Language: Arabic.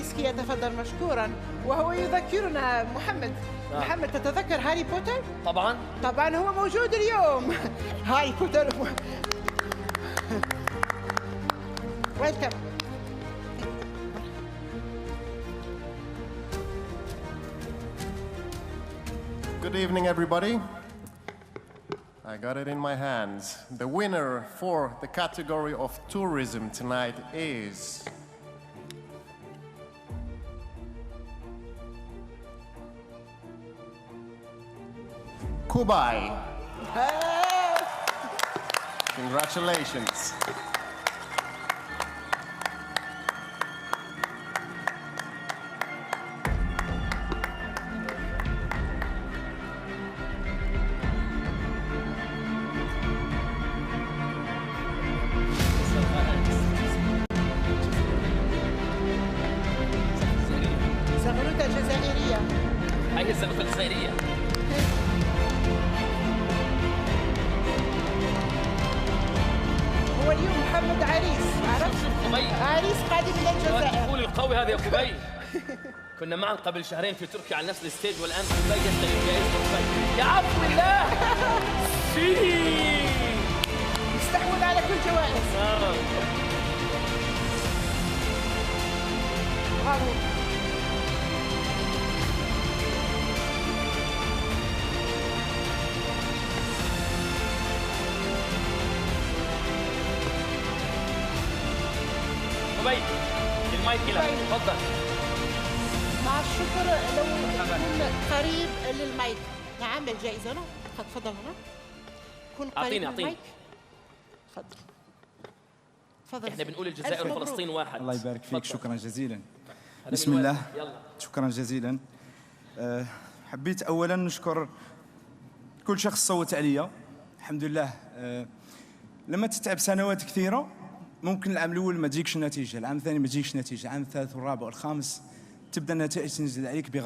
زيلينسكي يتفضل مشكورا، وهو يذكرنا محمد تتذكر هاري بوتر؟ طبعا طبعا هو موجود اليوم. هاري بوتر. ويلكم. Good evening, everybody. I got it in my hands. The winner for the category of tourism tonight is Kubai. Congratulations. زغلوطة جزائرية. هاي الزغلوطة الجزائرية. هو اليوم محمد عريس، عرفت؟ عريس قادم من الجزائر. الدخول القوي هذا يا خبي. كنا معا قبل شهرين في تركيا على نفس الستيج، والآن خبي يستلم جائزة خبي. يا عفو الله. يستحوذ على كل جوائز. برافو. خبي المايك لك، تفضل. مع الشكر لو تكون قريب للمايك. نعم الجائزة هنا. تفضل هنا. كن قريب أعطيني. تفضل. احنا بنقول الجزائر وفلسطين واحد. الله يبارك فيك. شكرا جزيلا. بسم الله. شكرا جزيلا. حبيت اولا نشكر كل شخص صوت عليا. الحمد لله. لما تتعب سنوات كثيره ممكن العام الاول ما تجيكش النتيجه، العام الثاني ما تجيكش نتيجه، العام الثالث والرابع والخامس تبدا النتائج تنزل عليك